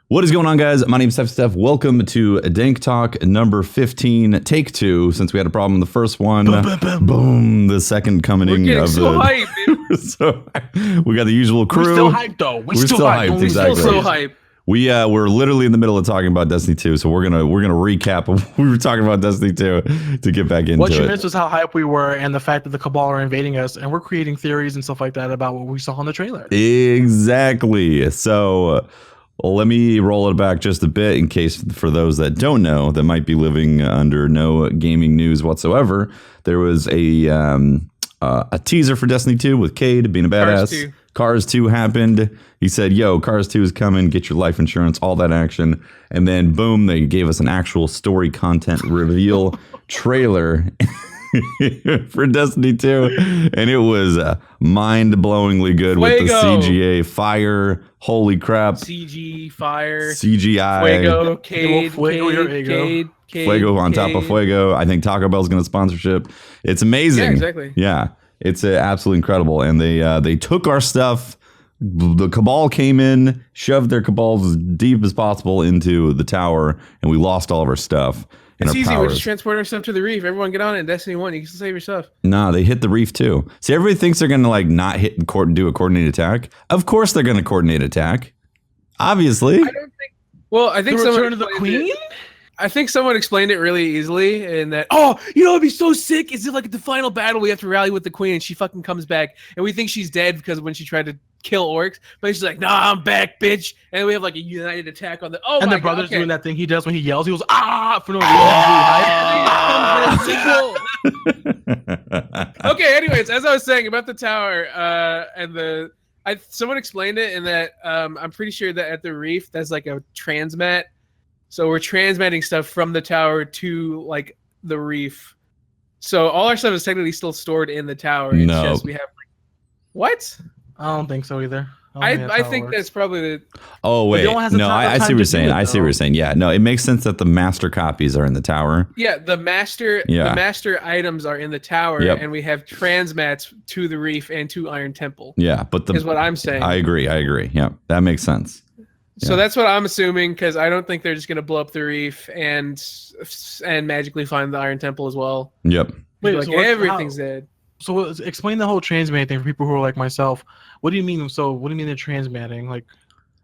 What is going on, guys? My name is Tefty. Welcome to Dank Talk number 15, take 2. Since we had a problem in the first one, boom, the second coming of so the. hyped, so we got the usual crew. We're still hyped, though. We're still hyped. Exactly. We're still so hyped. We're literally in the middle of talking about Destiny 2, so we're gonna recap what we were talking about Destiny 2 to get back into it. What you missed was how hyped we were and the fact that the Cabal are invading us, and we're creating theories and stuff like that about what we saw in the trailer. Exactly. So let me roll it back just a bit in case for those that don't know, that might be living under no gaming news whatsoever. There was a teaser for Destiny 2 with Cade being a badass. Cars 2 happened. He said, yo, Cars 2 is coming. Get your life insurance, all that action. And then, boom, they gave us an actual story content reveal trailer for Destiny 2. And it was mind-blowingly good with the CGA fire. Holy crap. CG, fire. CGI. Fuego, Cade, Fuego on top of Fuego. I think Taco Bell's going to sponsorship. It's amazing. Yeah, exactly. Yeah. It's absolutely incredible. And they took our stuff. The Cabal came in, shoved their Cabals as deep as possible into the tower, and we lost all of our stuff. It's easy. We're just transporting our stuff to the reef. Everyone get on it in Destiny 1. You can save your stuff. No, they hit the reef too. See, everybody thinks they're going to not hit and do a coordinated attack. Of course they're going to coordinate attack. Obviously. I don't think. Well, I think the someone Return of the Queen. I think someone explained it really easily in that, it'd be so sick. Is it like the final battle we have to rally with the queen and she fucking comes back and we think she's dead because when she tried to kill orcs, but she's like, nah, I'm back, bitch. And we have like a united attack on the, and the brother's doing that thing he does when he yells. He goes, for no reason. Okay, anyways, as I was saying about the tower and someone explained it in that I'm pretty sure that at the reef, there's like a transmat. So we're transmitting stuff from the tower to like the reef. So all our stuff is technically still stored in the tower. It's just we have what? I don't think so either. I think that's probably the. Oh wait, no, I see what you're saying. I see what you're saying. Yeah, no, it makes sense that the master copies are in the tower. Yeah, the master items are in the tower, and we have transmats to the reef and to Iron Temple. Yeah, but is what I'm saying. I agree. Yeah, that makes sense. So that's what I'm assuming, because I don't think they're just going to blow up the reef and magically find the Iron Temple as well. Yep. Wait, so everything's dead. So explain the whole transmat thing for people who are like myself. What do you mean? So what do you mean they're transmatting? Like,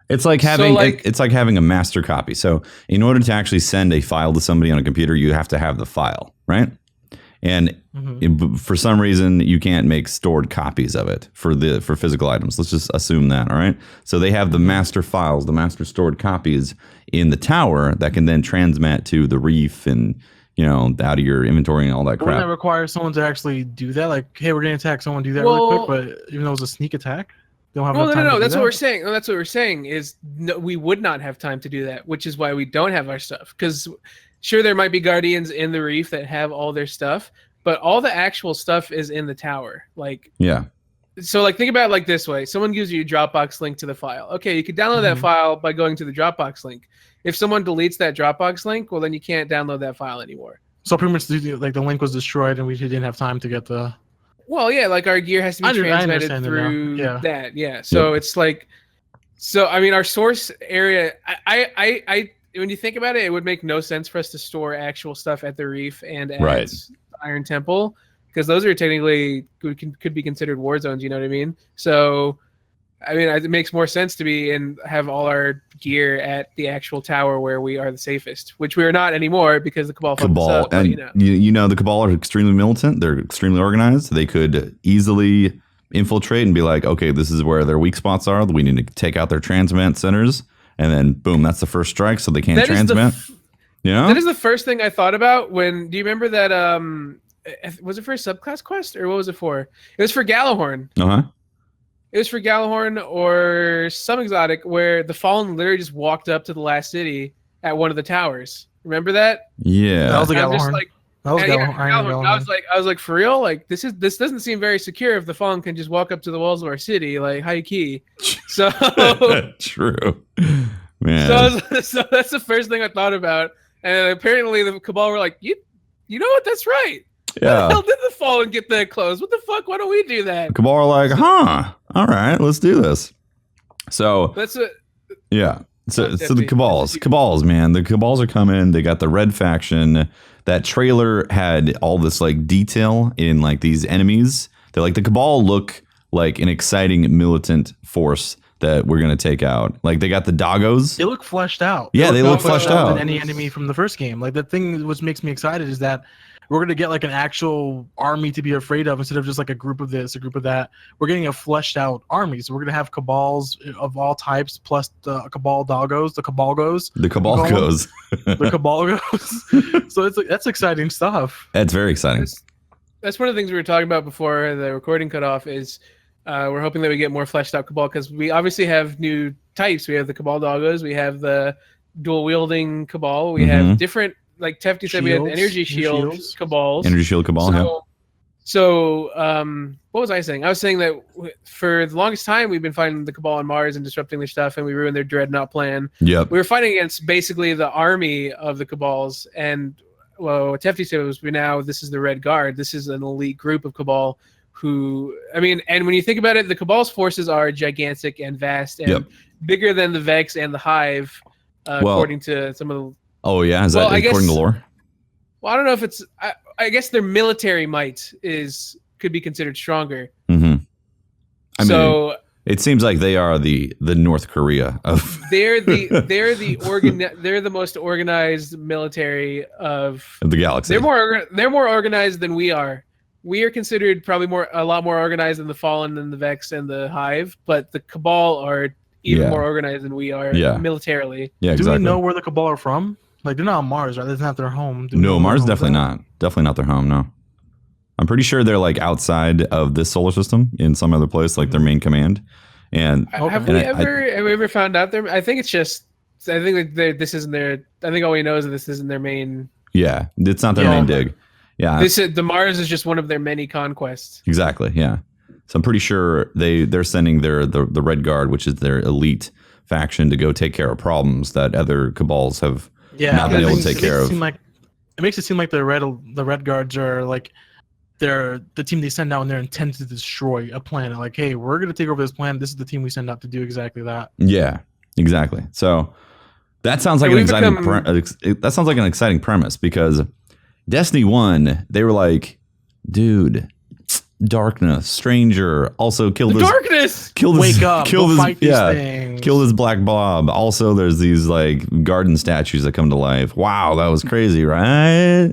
it's like having it's like having a master copy. So in order to actually send a file to somebody on a computer, you have to have the file, right? And for some reason, you can't make stored copies of it for physical items. Let's just assume that, all right? So they have the master files, the master stored copies in the tower that can then transmit to the reef and, out of your inventory and all that crap. Wouldn't that require someone to actually do that? Like, hey, we're getting attacked. Someone do that really quick, but even though it was a sneak attack, they don't have enough time to do that's that? what we're saying. No, that's what we're saying is we would not have time to do that, which is why we don't have our stuff. Because sure, there might be guardians in the reef that have all their stuff, but all the actual stuff is in the tower. So think about it like this way. Someone gives you a Dropbox link to the file. Okay, you could download that file by going to the Dropbox link. If someone deletes that Dropbox link, well, then you can't download that file anymore. So pretty much like the link was destroyed and we didn't have time to get the... Well, yeah, like our gear has to be transmitted through that. Yeah. So it's like... So, I mean, our source area... I when you think about it, it would make no sense for us to store actual stuff at the reef and at Iron Temple, because those are technically could be considered war zones. You know what I mean? So, I mean, it makes more sense to be and have all our gear at the actual tower where we are the safest, which we are not anymore because the Cabal fucked us up. And the Cabal are extremely militant. They're extremely organized. They could easily infiltrate and be like, okay, this is where their weak spots are. We need to take out their transmit centers. And then, boom, that's the first strike, so they can't transmit. That is the first thing I thought about when... Do you remember that... was it for a subclass quest, or what was it for? It was for Galahorn. Uh-huh. It was for Galahorn or some exotic where the Fallen literally just walked up to the last city at one of the towers. Remember that? Yeah. That was the Galahorn. I was like, for real? Like, this doesn't seem very secure if the Fallen can just walk up to the walls of our city, like, high key. So true, man. So that's the first thing I thought about, and apparently the Cabal were like, you know what? That's right. Yeah. How the hell did the Fallen get that close? What the fuck? Why don't we do that? Cabal are like, all right, let's do this. So that's it. Yeah. So the Cabals, man, the Cabals are coming. They got the red faction. That trailer had all this like detail in like these enemies. They're like the Cabal look like an exciting militant force that we're gonna take out. Like they got the doggos. They look fleshed out. Yeah, they look fleshed out than any enemy from the first game. Like the thing which makes me excited is that we're gonna get like an actual army to be afraid of instead of just like a group of this, a group of that. We're getting a fleshed out army. So we're gonna have Cabals of all types, plus the Cabal doggos, the Cabalgos. The Cabalgos. The Cabalgos. So that's exciting stuff. That's very exciting. That's one of the things we were talking about before the recording cut off is we're hoping that we get more fleshed out Cabal because we obviously have new types. We have the Cabal doggos, we have the dual wielding Cabal, we have different, like Tefty said, we had energy shields Cabals. Energy shield Cabal, So what was I saying? I was saying that for the longest time we've been fighting the Cabal on Mars and disrupting their stuff, and we ruined their Dreadnought plan. Yep. We were fighting against basically the army of the Cabals, and well, what Tefty said was this is the Red Guard. This is an elite group of Cabal who, I mean, and when you think about it, the Cabal's forces are gigantic and vast and bigger than the Vex and the Hive, according to some of the... Oh, yeah? Is that according to lore? Well, I don't know if it's... I guess their military might could be considered stronger. Mm-hmm. I mean, it seems like they are the North Korea of... They're the most organized military of the galaxy. They're more organized than we are. We are considered probably a lot more organized than the Fallen and the Vex and the Hive, but the Cabal are even more organized than we are militarily. Yeah, exactly. Do we know where the Cabal are from? Like, they're not on Mars, right? That's not their home. No, Mars definitely not. Definitely not their home, no. I'm pretty sure they're like outside of this solar system in some other place, like their main command. And have we ever found out I think it's just, I think this isn't their, I think all we know is that this isn't their main. Yeah, it's not their main dig. Yeah, the Mars is just one of their many conquests. Exactly. Yeah. So I'm pretty sure they're sending the Red Guard, which is their elite faction, to go take care of problems that other Cabals have not been able to take care of. It makes it seem like the Red Guards are like they're the team they send out and they're intent to destroy a planet. Like, hey, we're gonna take over this planet. This is the team we send out to do exactly that. Yeah, exactly. So that sounds like an exciting premise because Destiny 1, they were like, dude, darkness, stranger, also kill this darkness. Wake up, kill this, fight these things. Kill this black blob. Also, there's these like garden statues that come to life. Wow, that was crazy, right?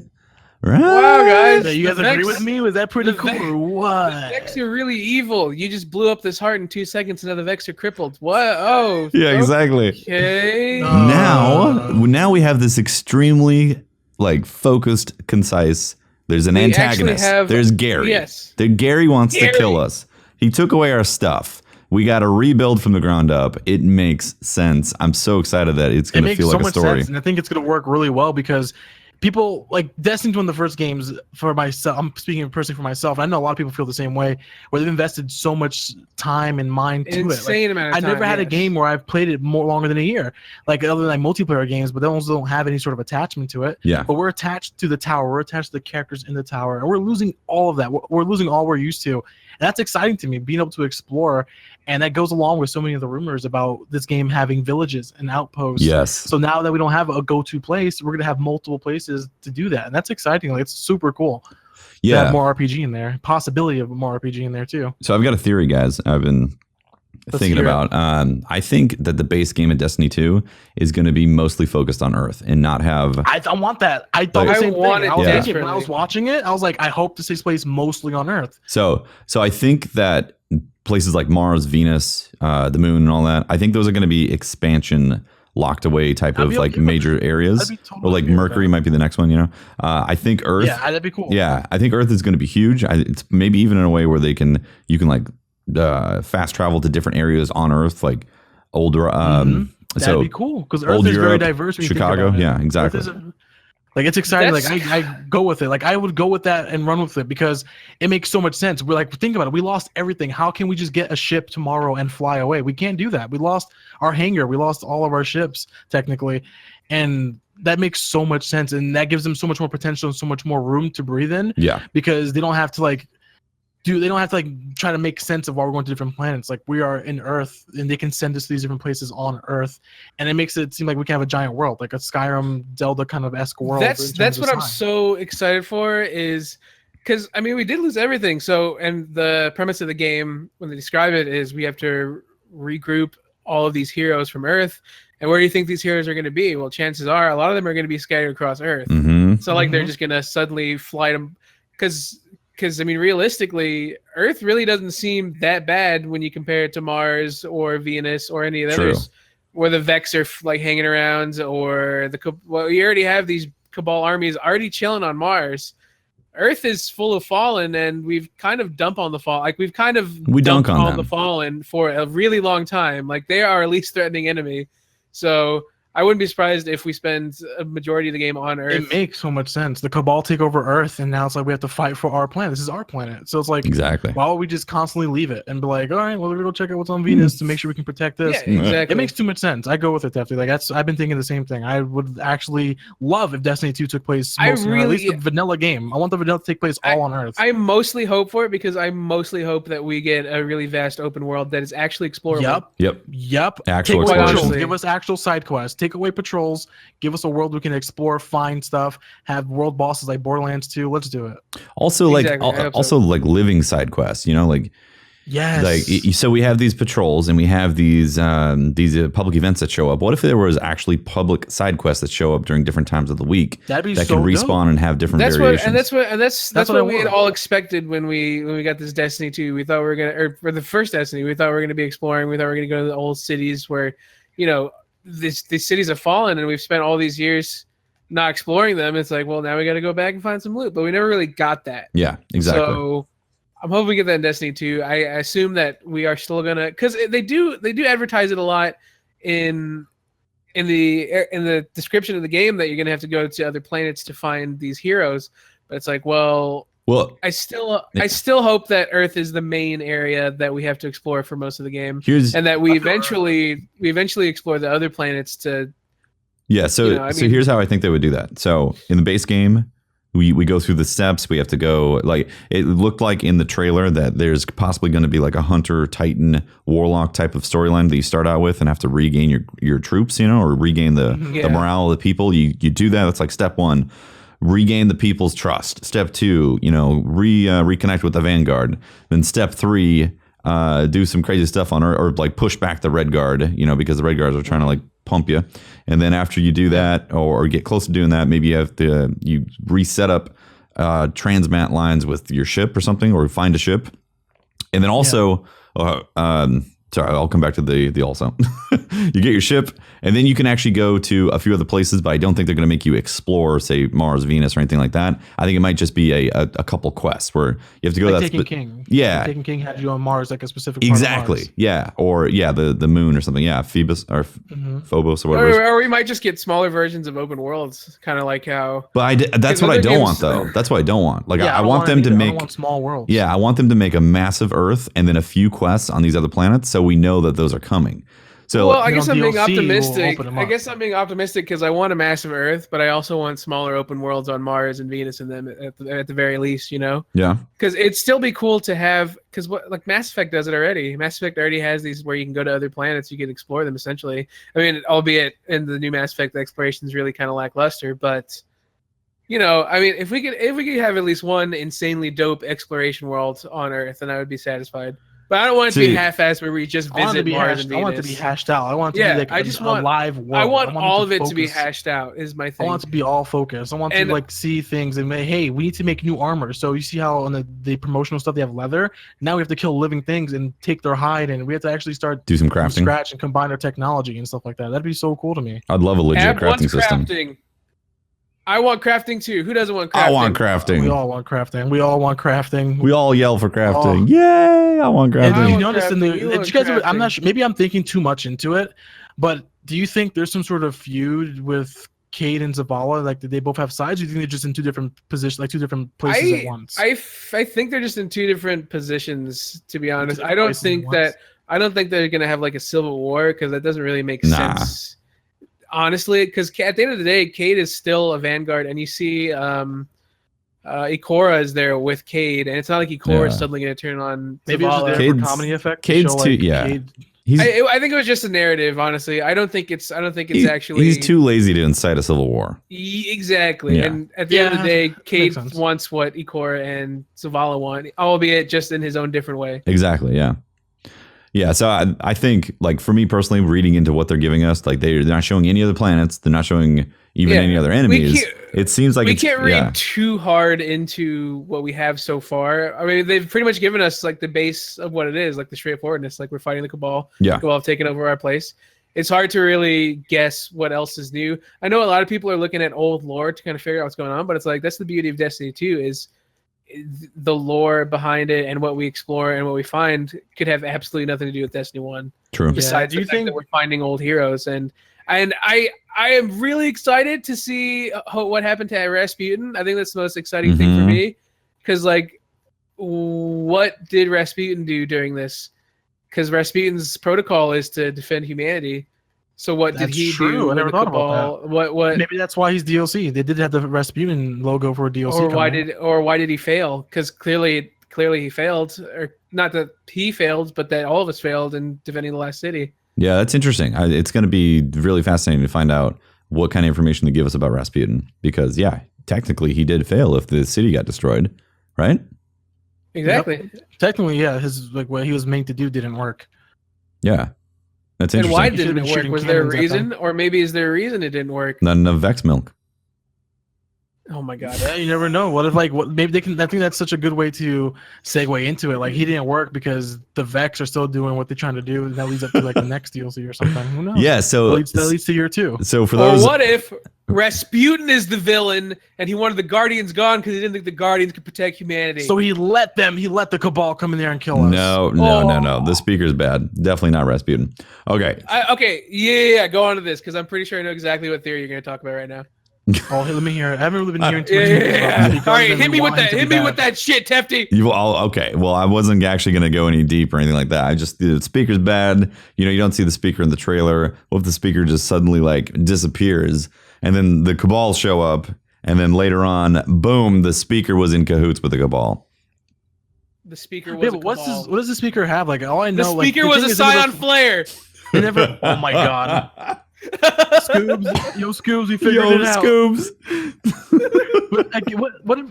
Wow, guys. So you guys agree with me? Was that pretty cool or what? The Vex are really evil. You just blew up this heart in 2 seconds and now the Vex are crippled. What? Oh. Yeah, exactly. Okay. Now we have this extremely like focused, concise. There's an antagonist. There's Gary. Yes. Gary wants to kill us. He took away our stuff. We got to rebuild from the ground up. It makes sense. I'm so excited that it's going to feel like a story. Sense, and I think it's going to work really well because people like Destiny's one of the first games for myself. I'm speaking personally for myself. I know a lot of people feel the same way, where they've invested so much time and mind to it. Insane amount of time. I never had a game where I've played it more longer than a year, like other than like multiplayer games, but they also don't have any sort of attachment to it. Yeah. But we're attached to the tower. We're attached to the characters in the tower, and we're losing all of that. We're losing all we're used to. And that's exciting to me, being able to explore. And that goes along with so many of the rumors about this game having villages and outposts. Yes. So now that we don't have a go-to place, we're going to have multiple places to do that. And that's exciting. Like, it's super cool. Yeah. To have more RPG in there. Possibility of more RPG in there, too. So I've got a theory, guys. I've been thinking about. I think that the base game of Destiny 2 is going to be mostly focused on Earth and not have... I want that. I thought the same thing. When I was watching it, I was like, I hope this takes place mostly on Earth. So I think that places like Mars, Venus, the moon and all that, I think those are going to be expansion locked away type of like major areas. Or like Mercury might be the next one, you know. I think Earth... Yeah, that'd be cool. Yeah, I think Earth is going to be huge. It's maybe even in a way where you can like fast travel to different areas on Earth, like older. That'd be cool because Earth is very diverse. When Chicago, you think about it. Yeah, exactly. Like, it's exciting. Like, I go with it. Like, I would go with that and run with it because it makes so much sense. We're like, think about it. We lost everything. How can we just get a ship tomorrow and fly away? We can't do that. We lost our hangar. We lost all of our ships, technically. And that makes so much sense. And that gives them so much more potential and so much more room to breathe in. Yeah. Because they don't have to, like, they don't have to like try to make sense of why we're going to different planets. Like we are in Earth, and they can send us to these different places on Earth, and it makes it seem like we can have a giant world, like a Skyrim Zelda kind of esque world. That's what I'm so excited for. Is because I mean we did lose everything. So and the premise of the game when they describe it is we have to regroup all of these heroes from Earth. And where do you think these heroes are going to be? Well, chances are a lot of them are going to be scattered across Earth. So like they're just going to suddenly fly them because I mean realistically Earth really doesn't seem that bad when you compare it to Mars or Venus or any of the others where the Vex are like hanging around or you already have these Cabal armies already chilling on Mars. Earth is full of Fallen, and we've kind of dumped on the Fallen. Like we've kind of dumped on the Fallen for a really long time. Like they are our least threatening enemy. So I wouldn't be surprised if we spend a majority of the game on Earth. It makes so much sense. The Cabal take over Earth, and now it's like we have to fight for our planet. This is our planet. So it's like, why would we just constantly leave it and be like, all right, well, we're going to go check out what's on Venus to make sure we can protect this. Yeah, exactly. It makes too much sense. I go with it, Tefty. Like I've been thinking the same thing. I would actually love if Destiny 2 took place at least the vanilla game. I want the vanilla to take place all on Earth. I mostly hope for it because I mostly hope that we get a really vast open world that is actually explorable. Yep. Actual patrols. Give us actual side quests. Take away patrols. Give us a world we can explore, find stuff, have world bosses like Borderlands 2. Let's do it. Also, like living side quests, you know, like so we have these patrols and we have these public events that show up. What if there was actually public side quests that show up during different times of the week that can respawn and have different variations? That's what we had all expected when we got this Destiny 2. We thought we were gonna, or for the first Destiny, we thought we were gonna be exploring. We thought we were gonna go to the old cities where, you know, these cities have fallen, and we've spent all these years not exploring them. It's like, well, now we got to go back and find some loot, but we never really got that. Yeah, exactly. So I'm hoping we get that in Destiny 2. I assume that we are still gonna, because they do advertise it a lot in the description of the game that you're gonna have to go to other planets to find these heroes. But it's like, well, I still hope that Earth is the main area that we have to explore for most of the game, and that we eventually explore the other planets to. Yeah, so here's how I think they would do that. So in the base game, we go through the steps. We have to go, like it looked like in the trailer that there's possibly going to be like a Hunter, Titan, Warlock type of storyline that you start out with and have to regain your troops, you know, or regain the morale of the people. You do that. That's like step 1. Regain the people's trust. Step 2, you know, reconnect with the Vanguard. Then step 3, do some crazy stuff on or like push back the Red Guard, you know, because the Red Guards are trying to like pump you. And then after you do that or get close to doing that, maybe you reset up transmat lines with your ship or something, or find a ship. And then also, sorry, I'll come back to the also. You get your ship, and then you can actually go to a few other places, but I don't think they're going to make you explore, say, Mars, Venus, or anything like that. I think it might just be a couple quests where you have to go like to that. Taken King. Yeah. Like Taken King had you on Mars, like a specific exactly. Part of Mars. Yeah. Or the moon or something. Yeah. Phoebus or Phobos or whatever. Or we might just get smaller versions of open worlds, kind of like how. But that's what I don't want, though. That's what I don't want. Like I want them to make. I want small worlds. Yeah, I want them to make a massive Earth and then a few quests on these other planets, so we know that those are coming. So, well, I guess I'm being optimistic. I guess I'm being optimistic because I want a massive Earth, but I also want smaller open worlds on Mars and Venus and them at the very least, you know? Yeah. Because it'd still be cool to have, because like Mass Effect does it already. Mass Effect already has these where you can go to other planets, you can explore them essentially. I mean, albeit in the new Mass Effect, the exploration is really kind of lackluster, but you know, I mean, if we could have at least one insanely dope exploration world on Earth, then I would be satisfied. But I don't want it to be half-assed where we just visit Mars and Venus. I want it to be hashed out. I want it to be like a live world. I want all of it to be hashed out is my thing. I want it to be all focused. I want to like see things and hey, we need to make new armor. So you see how on the promotional stuff they have leather? Now we have to kill living things and take their hide, and we have to actually start do some crafting from scratch and combine our technology and stuff like that. That'd be so cool to me. I'd love a legit crafting system. I want crafting too. Who doesn't want crafting? I want crafting. We all want crafting. We all want crafting. We all yell for crafting. Yay! I want crafting. Did you notice did you guys? I'm not sure. Maybe I'm thinking too much into it, but do you think there's some sort of feud with Cade and Zavala? Like, did they both have sides? Or do you think they're just in two different positions, like two different places at once? I think they're just in two different positions. To be honest, I don't think they're gonna have like a civil war because that doesn't really make sense. Honestly, because at the end of the day, Cade is still a Vanguard, and you see, Ikora is there with Cade, and it's not like Ikora is suddenly going to turn on maybe it's Zavala. a comedy effect. Cade's too, Cade, I think it was just a narrative, honestly. I don't think it's actually. He's too lazy to incite a civil war. Exactly, and at the end of the day, Cade wants what Ikora and Zavala want, albeit just in his own different way. Exactly. Yeah. Yeah. So I think, like, for me personally, reading into what they're giving us, like they're not showing any other planets. They're not showing even any other enemies. It seems like we can't read too hard into what we have so far. I mean, they've pretty much given us like the base of what it is, like the straightforwardness. Like we're fighting the Cabal. Yeah. The Cabal have taken over our place. It's hard to really guess what else is new. I know a lot of people are looking at old lore to kind of figure out what's going on, but it's like that's the beauty of Destiny 2 is the lore behind it, and what we explore and what we find could have absolutely nothing to do with Destiny 1. True. Besides the fact that we're finding old heroes, and I am really excited to see what happened to Rasputin. I think that's the most exciting thing for me, because like, what did Rasputin do during this? Because Rasputin's protocol is to defend humanity. So what did he do? I never thought about that. What? Maybe that's why he's DLC. They did have the Rasputin logo for DLC. Or why did he fail? Because clearly he failed, or not that he failed, but that all of us failed in defending the last city. Yeah, that's interesting. It's going to be really fascinating to find out what kind of information they give us about Rasputin, because technically he did fail if the city got destroyed, right? Exactly. Yep. Technically, his what he was meant to do didn't work. Yeah. That's interesting. And why didn't it work? Was there a reason? Or maybe is there a reason it didn't work? Not enough Vex milk. Oh my god! Yeah, you never know. What if maybe they can? I think that's such a good way to segue into it. Like he didn't work because the Vex are still doing what they're trying to do, and that leads up to like the next DLC or something. Who knows? Yeah, so that leads to year 2. So for those, or what if Rasputin is the villain and he wanted the Guardians gone because he didn't think the Guardians could protect humanity? So he let the Cabal come in there and kill us. No. The speaker's bad. Definitely not Rasputin. Okay. Go on to this, because I'm pretty sure I know exactly what theory you're going to talk about right now. Let me hear it. I haven't really been hearing too much. All right, hit me with that shit, Tefty. Okay. Well, I wasn't actually going to go any deep or anything like that. The speaker's bad. You don't see the speaker in the trailer. What if the speaker just suddenly like disappears, and then the Cabal show up, and then later on, boom, the speaker was in cahoots with the Cabal. The speaker was. What does the speaker have? Like all I know, the speaker was a Scion flare. Oh my god. Scoobs, we figured it out. Scoobs.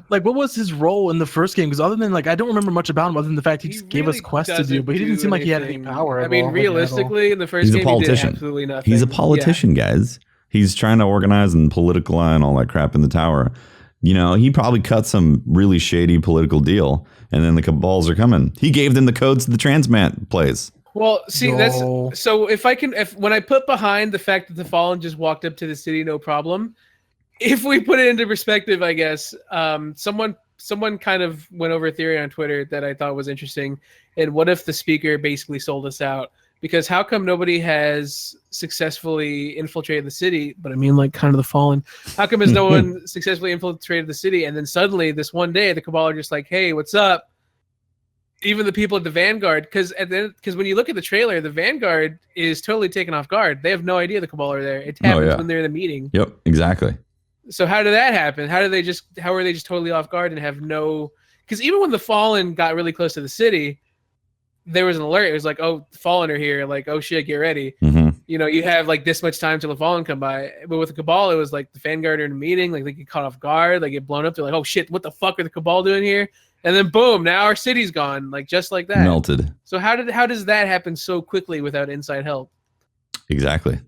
What was his role in the first game? Because other than I don't remember much about him other than the fact he just gave us quests to do, but he didn't seem like he had any power. I mean, realistically, in the first game, he's a politician. he did absolutely nothing. He's a politician, guys. He's trying to organize and politicalize and all that crap in the tower. He probably cut some really shady political deal, and then the Cabals are coming. He gave them the codes to the Transmat place. Well, see, that's so if when I put behind the fact that the Fallen just walked up to the city, no problem. If we put it into perspective, I guess someone kind of went over a theory on Twitter that I thought was interesting. And what if the speaker basically sold us out? Because how come nobody has successfully infiltrated the city? But I mean, like kind of the Fallen. How come has no one successfully infiltrated the city? And then suddenly this one day, the Cabal are just like, hey, what's up? Even the people at the Vanguard, because when you look at the trailer, the Vanguard is totally taken off guard. They have no idea the Cabal are there. It happens when they're in the meeting. Yep, exactly. So how did that happen? How are they just totally off guard and have no? Because even when the Fallen got really close to the city, there was an alert. It was like, oh, the Fallen are here. Like, oh shit, get ready. Mm-hmm. You have like this much time till the Fallen come by. But with the Cabal, it was like the Vanguard are in a meeting. Like they get caught off guard. They get blown up. They're like, oh shit, what the fuck are the Cabal doing here? And then boom, now our city's gone, like just like that. Melted. So how does that happen so quickly without inside help? Exactly.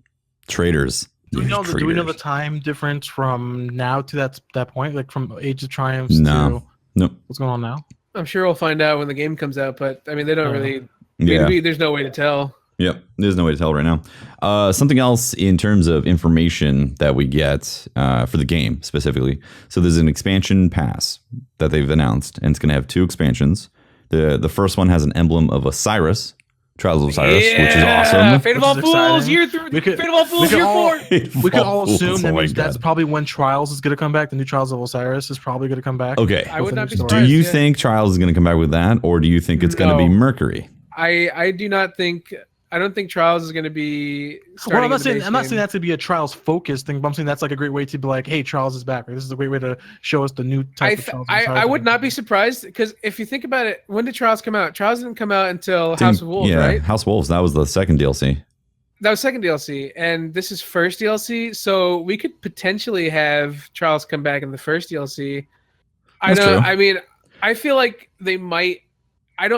Traitors. Do we know the time difference from now to that point? Like from Age of Triumphs to what's going on now? I'm sure we'll find out when the game comes out, but I mean they don't really there's no way to tell. Yep, there's no way to tell right now. Something else in terms of information that we get for the game specifically. So there's an expansion pass that they've announced, and it's going to have 2 expansions. The first one has an emblem of Osiris, Trials of Osiris, which is awesome. Fate of All Fools, year 3. Fate of All Fools, year 4. We could all assume that's probably when Trials is going to come back. The new Trials of Osiris is probably going to come back. Okay. I would not be surprised. Do you think Trials is going to come back with that, or do you think it's going to be Mercury? I do not think. don't think Trials is going to be. Well, I'm not saying that's to be a Trials focused thing, but I'm saying that's like a great way to be like, hey, Trials is back. Like, this is a great way to show us the new type of Trials. I would not be surprised because if you think about it, when did Trials come out? Trials didn't come out until House of Wolves, right? House of Wolves. That was the second DLC. That was second DLC, and this is first DLC. So we could potentially have Trials come back in the first DLC. That's true. I mean, I feel like they might. How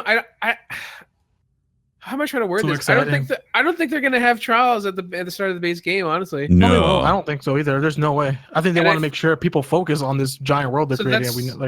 am I trying to word this? Exciting. I don't think they're gonna have Trials at the start of the base game. Honestly, no, I don't think so either. There's no way. I think they want to make sure people focus on this giant world they're creating.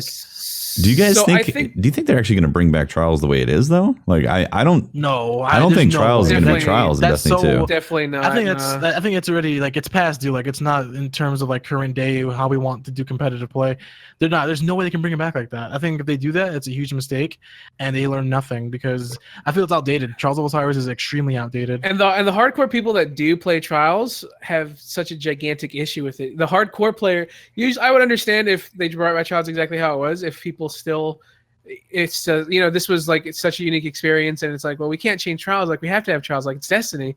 Do you guys think? Do you think they're actually going to bring back Trials the way it is though? Like I don't. No, I don't think Trials is going to be Trials in Destiny 2. Definitely not. I think it's already like it's past due. Like it's not in terms of like current day how we want to do competitive play. They're not. There's no way they can bring it back like that. I think if they do that, it's a huge mistake, and they learn nothing because I feel it's outdated. Trials of Osiris is extremely outdated. And the hardcore people that do play Trials have such a gigantic issue with it. The hardcore player, usually I would understand if they brought back Trials exactly how it was. If people still, it's this was like it's such a unique experience, and it's like, well, we can't change Trials. Like we have to have Trials. Like it's Destiny.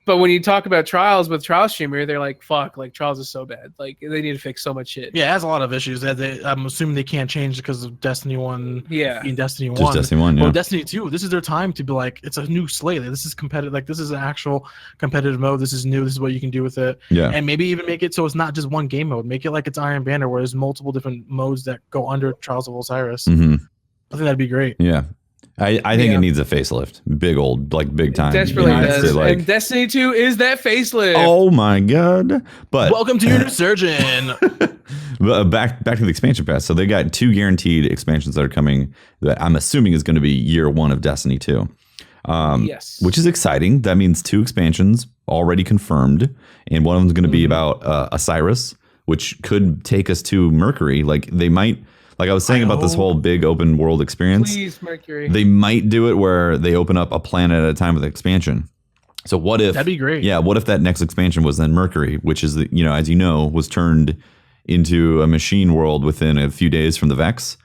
But when you talk about Trials with Trials Streamer, they're like, fuck, like Trials is so bad. Like they need to fix so much shit. Yeah, it has a lot of issues that I'm assuming they can't change because of Destiny 1 being Destiny 1. Just Destiny 1, yeah. Well, Destiny 2, this is their time to be like, it's a new slate. Like, this is competitive. Like this is an actual competitive mode. This is new. This is what you can do with it. Yeah. And maybe even make it so it's not just one game mode. Make it like it's Iron Banner where there's multiple different modes that go under Trials of Osiris. Mm-hmm. I think that'd be great. Yeah. I think it needs a facelift. Big time. It desperately does. And Destiny 2 is that facelift. Oh my god. But welcome to your new surgeon. back to the expansion pass. So they got 2 guaranteed expansions that are coming that I'm assuming is going to be year 1 of Destiny 2. Yes. Which is exciting. That means 2 expansions already confirmed. And one of them is going to be about Osiris, which could take us to Mercury. Like they might... Like I was saying about this whole big open world experience. Please, Mercury. They might do it where they open up a planet at a time with expansion. So what if... That'd be great. Yeah, what if that next expansion was then Mercury, which is, as you know, was turned into a machine world within a few days from the Vex.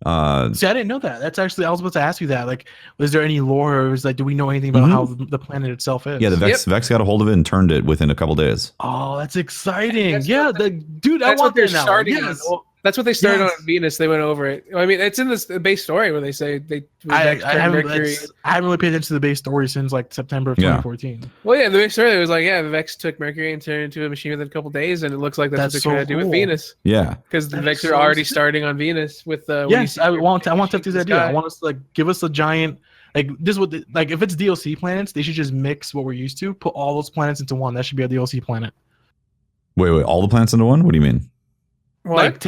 See, I didn't know that. That's actually... I was about to ask you that. Like, was there any lore? Or was like, do we know anything about how the planet itself is? Yeah, the Vex got a hold of it and turned it within a couple days. Oh, that's exciting. Dude, I want that now. Yes. That's what they started on Venus. They went over it. I mean, it's in the base story where they say I haven't really paid attention to the base story since like September of 2014. Well, yeah, the base story was like, the Vex took Mercury and turned it into a machine within a couple days, and it looks like that's what they're trying to do with Venus. Yeah, because the Vex are already starting on Venus with the. Yes, I want Tefty's idea. I want us to give us a giant. Like this would if it's DLC planets, they should just mix what we're used to, put all those planets into one. That should be a DLC planet. Wait, all the planets into one? What do you mean? What? Like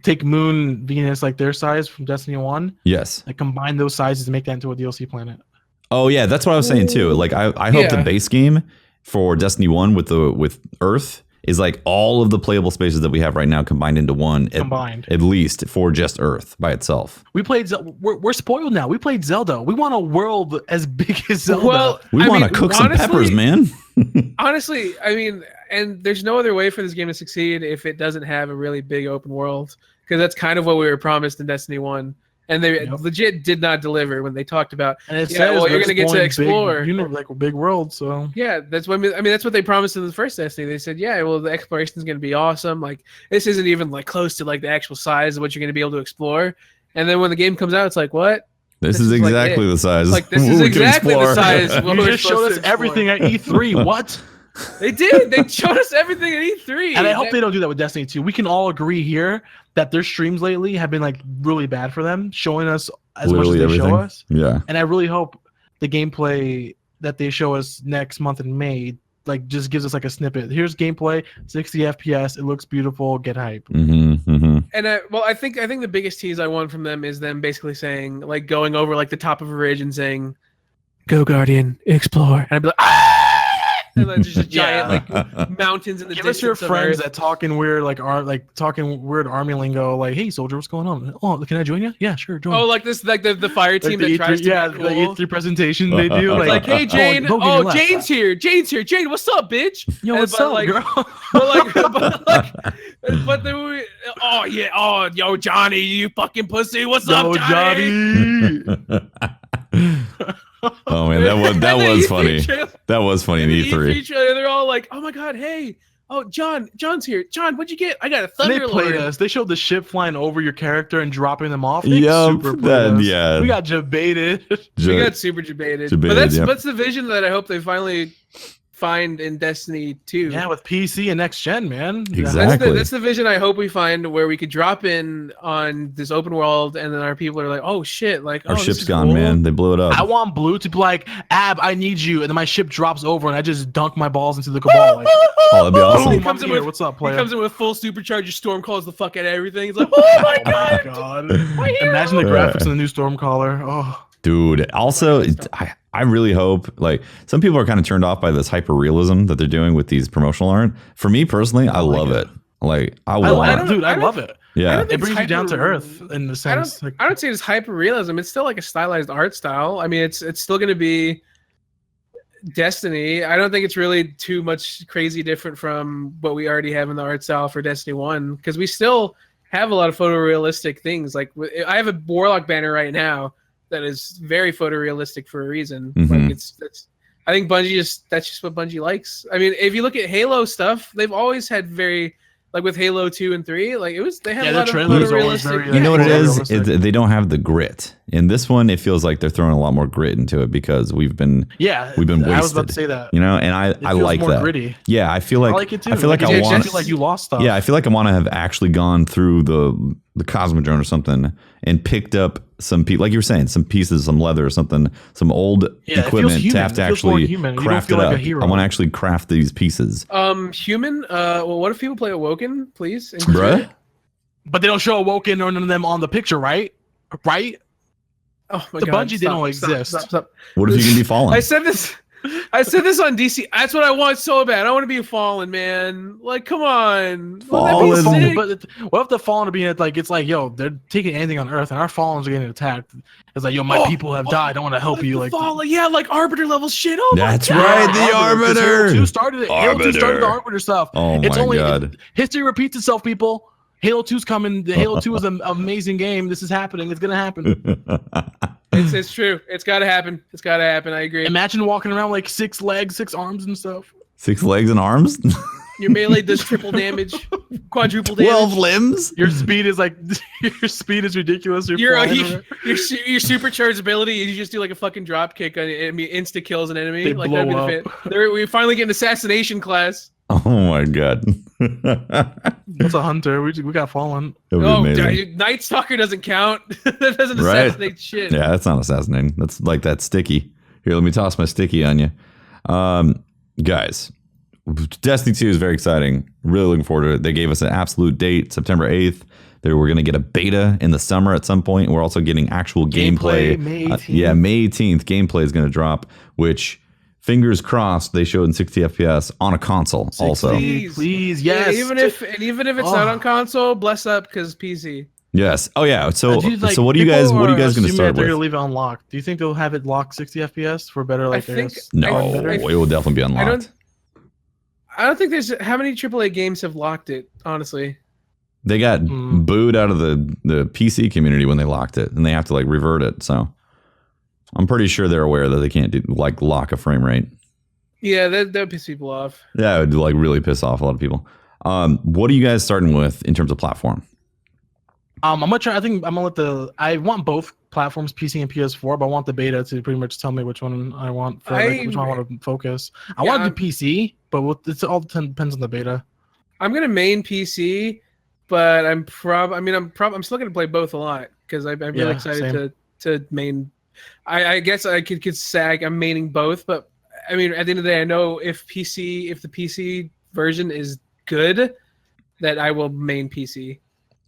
take Moon, Venus, like their size from Destiny 1. Yes. Like combine those sizes and make that into a DLC planet. Oh yeah, that's what I was saying too. Like I hope the base game for Destiny 1 with Earth is like all of the playable spaces that we have right now combined into one. At least for just Earth by itself. We played. We're spoiled now. We played Zelda. We want a world as big as Zelda. Well, we want to cook some peppers, man. Honestly, I mean, and there's no other way for this game to succeed if it doesn't have a really big open world, because that's kind of what we were promised in Destiny 1. And they legit did not deliver when they talked about. And it says, you're going to get to explore, big world. So that's what that's what they promised in the first Destiny. They said, the exploration is going to be awesome. Like this isn't even like close to like the actual size of what you're going to be able to explore. And then when the game comes out, it's like, what? This is exactly the size. Like this is exactly the size. You just showed us everything at E3. What? They did. They showed us everything at E3. And I hope they don't do that with Destiny 2. We can all agree here that their streams lately have been like really bad for them, showing us as much as they show us. Yeah. And I really hope the gameplay that they show us next month in May like just gives us like a snippet. Here's gameplay, 60 FPS. It looks beautiful. Get hype. And I think the biggest tease I want from them is them basically saying, like, going over like the top of a ridge and saying, "Go Guardian, explore." And I'd be like, "Ah!" And then just a giant like mountains in the distance. Give us your friends that talking weird talking weird army lingo, like, "Hey soldier, what's going on? Oh, can I join you? Yeah, sure, join." Oh, like this, like the fire team like that tries to the E3 presentation they do. Like, "Hey Jane, Jane's here. Jane's here. Jane, what's up, bitch? Yo, what's up, girl?" But then yo, Johnny, you fucking pussy, what's up, Johnny? Oh man, that was funny. That was funny in E3. They're all like, "Oh my god, hey, oh John's here. John, what'd you get? I got a Thunderlord." They played us. They showed the ship flying over your character and dropping them off. Yeah, we got debated. We got super debated. But that's the vision that I hope they finally find in Destiny 2. Yeah, with PC and next gen, man. Exactly. That's the vision I hope we find, where we could drop in on this open world, and then our people are like, "Oh shit!" Like our ship's gone, man. They blew it up. I want Blue to be like, "Ab, I need you," and then my ship drops over, and I just dunk my balls into the Cabal. Like, that'd be awesome. He comes in with, what's up, player? He comes in with full supercharger. Storm calls the fuck out of everything. He's like, "Oh my god!" Imagine the graphics in the new Stormcaller. Oh. Dude, also, I really hope, like, some people are kind of turned off by this hyper realism that they're doing with these promotional art. For me personally, I love it. Like, I love it. Yeah, it brings you down to earth in the sense. I don't say it's hyper realism. It's still like a stylized art style. I mean, it's still going to be Destiny. I don't think it's really too much crazy different from what we already have in the art style for Destiny 1, because we still have a lot of photorealistic things. Like, I have a Warlock banner right now that is very photorealistic for a reason. Mm-hmm. Like I think Bungie that's just what Bungie likes. I mean, if you look at Halo stuff, they've always had very, like with Halo 2 and 3, like they had a lot of photorealistic. You know what it is? They don't have the grit. In this one, it feels like they're throwing a lot more grit into it because we've been wasted. I was about to say that. You know, and I like more that. Gritty. Yeah, I feel like I like it too. I feel like I want. Feel like you lost stuff. Yeah, I feel like I want to have actually gone through the Cosmodrome or something and picked up some like you were saying, some pieces, some leather or something, some old equipment to have to actually craft it up. I want to actually craft these pieces. Human. Well, what if people play Awoken, please? Bruh? But they don't show Awoken or none of them on the picture, right? Right? Oh my God. The Bungie didn't exist. Stop. What if you can be Fallen? I said this on DC. That's what I want so bad. I want to be a Fallen, man. Like, come on. Fallen. But what if the Fallen are being like, it's like, yo, they're taking anything on Earth, and our Fallens are getting attacked. It's like, yo, my people have died. I want to help you. Like, Fallen, yeah, like Arbiter level shit. Oh that's my God. Right, the Arbiter. Halo 2 started it. Halo 2 started the Arbiter stuff. Oh my God. History repeats itself, people. Halo 2's coming. The Halo 2 is an amazing game. This is happening. It's gonna happen. It's true. It's gotta happen. It's gotta happen. I agree. Imagine walking around like 6 legs, 6 arms and stuff. 6 legs and arms? Your melee does triple damage, quadruple damage. 12 limbs? Your speed is like ridiculous. Your supercharged ability, you just do like a fucking drop kick on enemy, insta kills an enemy. They like blow that'd be the fit. We finally get an assassination class. Oh my God. That's a hunter. We got Fallen. Night Stalker doesn't count. That doesn't assassinate shit. Yeah, that's not assassinating. That's like that sticky. Here, let me toss my sticky on you. Guys, Destiny 2 is very exciting. Really looking forward to it. They gave us an absolute date, September 8th. We're going to get a beta in the summer at some point. We're also getting actual gameplay. May 18th. May 18th. Gameplay is going to drop, which... Fingers crossed they show it in 60 FPS on a console 60, also. Please, yes. Yeah, even if it's not on console, bless up because PC. Yes. Oh yeah. So what are you guys going to start with? They're going to leave it unlocked. Do you think they'll have it locked 60 FPS for better No, it will definitely be unlocked. I don't think there's how many AAA games have locked it, honestly. They got booed out of the PC community when they locked it and they have to like revert it, so I'm pretty sure they're aware that they can't do like lock a frame rate. Yeah, that would piss people off. Yeah, it would like really piss off a lot of people. What are you guys starting with in terms of platform? I'm gonna try. I think I'm gonna let I want both platforms, PC and PS4, but I want the beta to pretty much tell me which one I want. Which one I want to focus. I want to do PC, but it all depends on the beta. I'm gonna main PC, but I'm still gonna play both a lot because I'm really excited to main. I guess I could sag. I'm maining both, but I mean, at the end of the day, I know if the PC version is good, that I will main PC.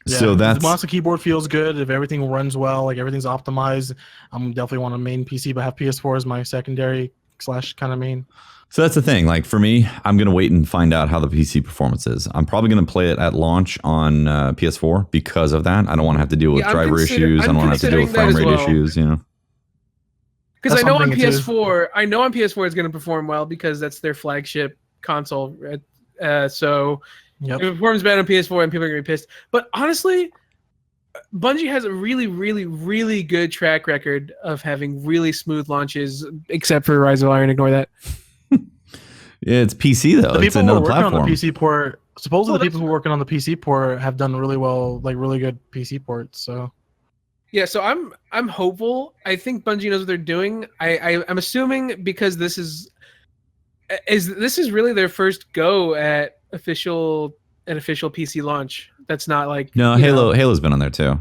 Yeah. So once the keyboard feels good, if everything runs well, like everything's optimized, I'm definitely want to main PC, but have PS4 as my secondary / kind of main. So that's the thing. Like for me, I'm gonna wait and find out how the PC performance is. I'm probably gonna play it at launch on PS4 because of that. I don't want to have to deal with driver issues. I don't want to have to deal with frame rate issues. You know. Because I know on PS4, it's going to perform well because that's their flagship console. So if it performs bad on PS4 and people are going to be pissed. But honestly, Bungie has a really, really, really good track record of having really smooth launches, except for Rise of Iron. Ignore that. Yeah, it's PC though. The It's people who are another working platform. on the PC port, supposedly the people who are working on the PC port have done really well, like really good PC ports. So yeah, so I'm hopeful. I think Bungie knows what they're doing. I'm assuming because this is really their first go at an official PC launch. That's not like No, Halo's been on there too.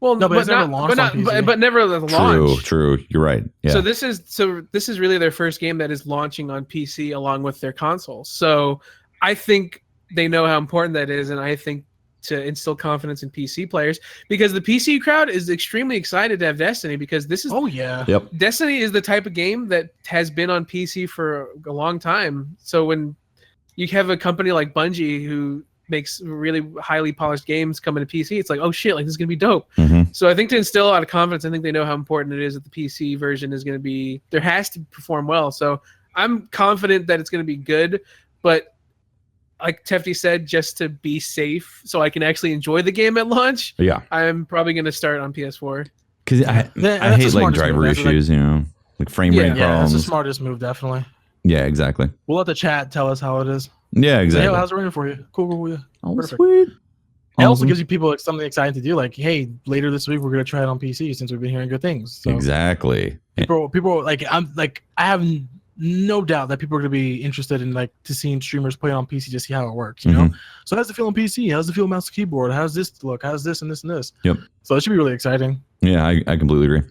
Well, no, but it's never launched on PC. But never the launch. True. You're right. Yeah. So this is really their first game that is launching on PC along with their consoles. So I think they know how important that is, and I think to instill confidence in PC players, because the PC crowd is extremely excited to have Destiny, because this is Destiny is the type of game that has been on PC for a long time. So when you have a company like Bungie who makes really highly polished games coming to PC, it's like, oh shit, like this is gonna be dope. Mm-hmm. So I think to instill a lot of confidence, I think they know how important it is that the PC version is gonna be, there has to perform well. So I'm confident that it's gonna be good, but like Tefty said, just to be safe so I can actually enjoy the game at launch, I'm probably gonna start on PS4. Because I hate like driver issues, like frame rate problems. Yeah, that's the smartest move, definitely. Yeah, exactly. We'll let the chat tell us how it is. Yeah, exactly. Hey, how's it running for you? Cool. Yeah. Oh, sweet. It also gives you people something exciting to do. Like, hey, later this week we're gonna try it on PC since we've been hearing good things. So exactly. People like I have no doubt that people are gonna be interested in like to seeing streamers play it on PC to see how it works. You know. So how's it feel on PC? How's it feel mouse to keyboard? How's this look? How's this and this and this? Yep. So it should be really exciting. Yeah, I completely agree.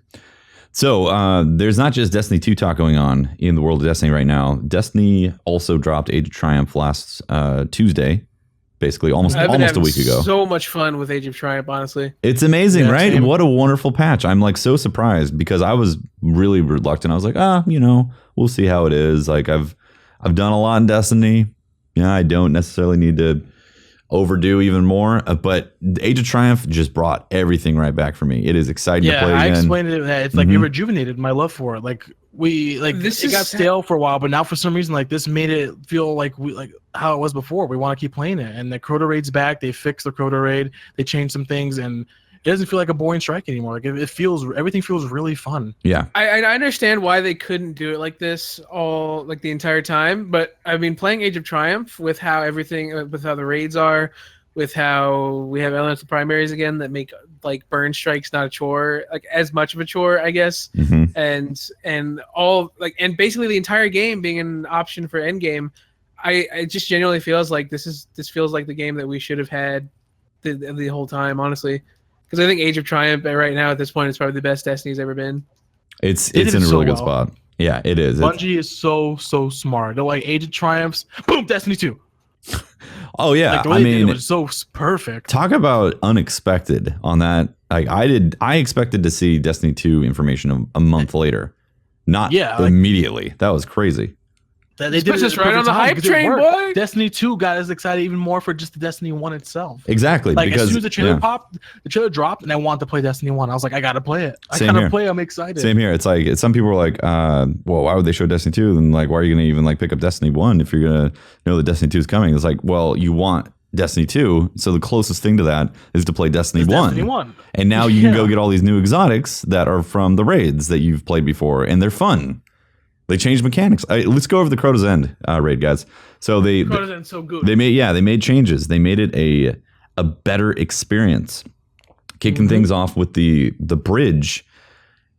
So there's not just Destiny 2 talk going on in the world of Destiny right now. Destiny also dropped Age of Triumph last Tuesday, basically almost a week ago. So much fun with Age of Triumph, honestly. It's amazing, right? Same. What a wonderful patch. I'm like so surprised because I was really reluctant. I was like, we'll see how it is. Like I've done a lot in Destiny. Yeah, I don't necessarily need to overdo even more, but Age of Triumph just brought everything right back for me. It is exciting to play again. I explained it that it's like it rejuvenated my love for it. Like it got stale for a while, but now for some reason like this made it feel like how it was before. We want to keep playing it, and the Crota raid's back. They fixed the Crota raid. They changed some things, and it doesn't feel like a boring strike anymore. Like everything feels really fun. Yeah, I understand why they couldn't do it like this all like the entire time, but I mean, playing Age of Triumph with how the raids are, with how we have elemental primaries again that make like burn strikes not a chore, like as much of a chore, I guess, and all like and basically the entire game being an option for endgame. I just genuinely feels like this feels like the game that we should have had the whole time, honestly. Because I think Age of Triumph right now at this point is probably the best Destiny's ever been. It's in a really good spot. Yeah, it is. Bungie is so smart. They're like Age of Triumphs, boom, Destiny 2. Oh yeah, like the way they did it was so perfect. Talk about unexpected on that. Like I expected to see Destiny 2 information a month later, not immediately. That was crazy. That they did just right on the hype train, boy. Destiny 2 got us excited even more for just the Destiny 1 itself. Exactly. Like as soon as the trailer popped, the trailer dropped, and I wanted to play Destiny 1. I was like, I gotta play it. I'm excited. Same here. It's like some people are like, well, why would they show Destiny 2? And like, why are you gonna even like pick up Destiny 1 if you're gonna know that Destiny 2 is coming? It's like, well, you want Destiny 2, so the closest thing to that is to play Destiny 1. And now you can go get all these new exotics that are from the raids that you've played before, and they're fun. They changed mechanics. Let's go over the Crota's End raid, guys. So Crota's End's so good. They made changes. They made it a better experience. Kicking things off with the bridge.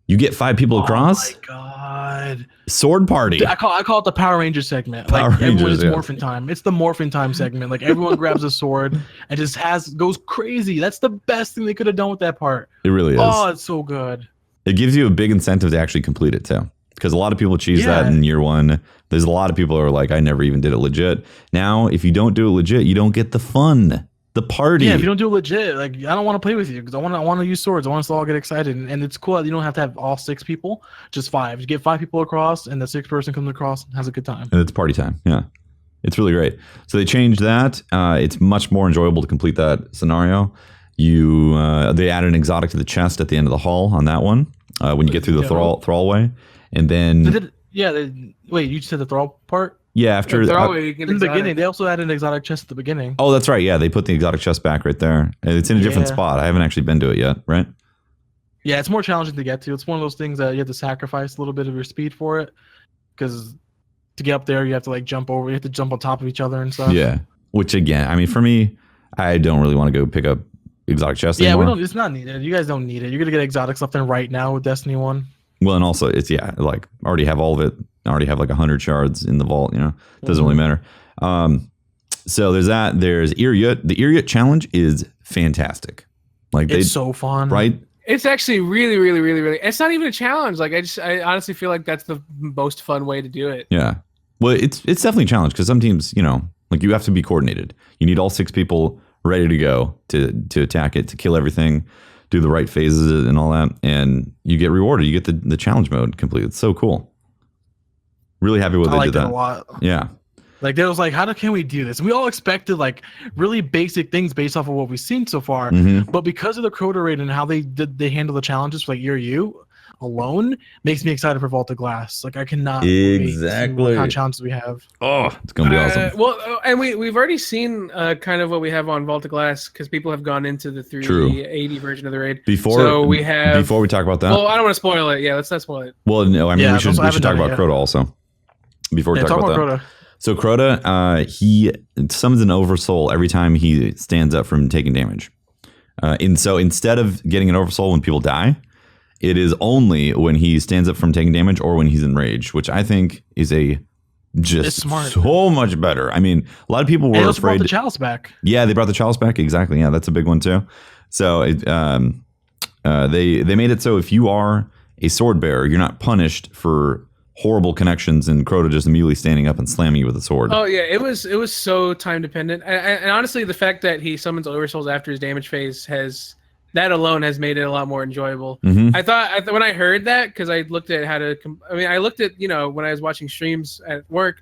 You get 5 people across. Oh my god! Sword party. Dude, I call it the Power Ranger segment. Everyone's morphin time. It's the morphin time segment. Like everyone grabs a sword and just goes crazy. That's the best thing they could have done with that part. It really is. Oh, it's so good. It gives you a big incentive to actually complete it too. Because a lot of people cheese that in year 1. There's a lot of people who are like, I never even did it legit. Now, if you don't do it legit, you don't get the fun, the party. Yeah, if you don't do it legit, like I don't want to play with you because I want to use swords. I want us to all get excited, and it's cool that you don't have to have all 6 people, just 5. You get 5 people across, and the 6th person comes across and has a good time. And it's party time. Yeah, it's really great. So they changed that. It's much more enjoyable to complete that scenario. They added an exotic to the chest at the end of the hall on that one when you get through the thrall way. And then wait, you said the thrall part? Yeah, after in the beginning, they also added an exotic chest at the beginning. Oh, that's right. Yeah, they put the exotic chest back right there. It's in a different spot. I haven't actually been to it yet, right? Yeah, it's more challenging to get to. It's one of those things that you have to sacrifice a little bit of your speed for it, because to get up there, you have to like jump over. You have to jump on top of each other and stuff. Yeah, which again, I mean, for me, I don't really want to go pick up exotic chests anymore. Yeah, we don't. It's not needed. You guys don't need it. You're gonna get exotics left and right now with Destiny 1. Well, and also it's like already have all of it. I already have like 100 shards in the vault. You know, it doesn't really matter. So there's that. There's Iriot. The Iriot challenge is fantastic. Like it's so fun, right? It's actually really, really, really, really. It's not even a challenge. Like I honestly feel like that's the most fun way to do it. Yeah. Well, it's definitely a challenge because some teams, you know, like you have to be coordinated. You need all 6 people ready to go to attack it, to kill everything, do the right phases and all that, and you get rewarded. You get the challenge mode complete. It's so cool. Really happy with they did that. A lot. Yeah. Like there was like, how can we do this? We all expected like really basic things based off of what we've seen so far, but because of the Crota raid and how they handle the challenges for like you alone makes me excited for Vault of Glass. Like I cannot wait to see what kind of challenges we have. Oh, it's gonna be awesome. Well, and we've already seen kind of what we have on Vault of Glass because people have gone into the 380 version of the raid. Before we talk about that. Well, I don't want to spoil it. Yeah, let's not spoil it. Well, no, I mean we should talk about Crota also. Before we talk about that. Crota. So Crota, he summons an Oversoul every time he stands up from taking damage. And so instead of getting an Oversoul when people die, it is only when he stands up from taking damage or when he's enraged, which I think is so much better. I mean, a lot of people were afraid. Brought the Chalice back. Yeah, they brought the Chalice back. Exactly. Yeah, that's a big one too. So they made it so if you are a sword bearer, you're not punished for horrible connections and Crota just immediately standing up and slamming you with a sword. Oh yeah, it was so time dependent, and honestly, the fact that he summons Oversouls after his damage phase that alone has made it a lot more enjoyable. I thought when I heard that, because I looked at how to, I looked at when I was watching streams at work,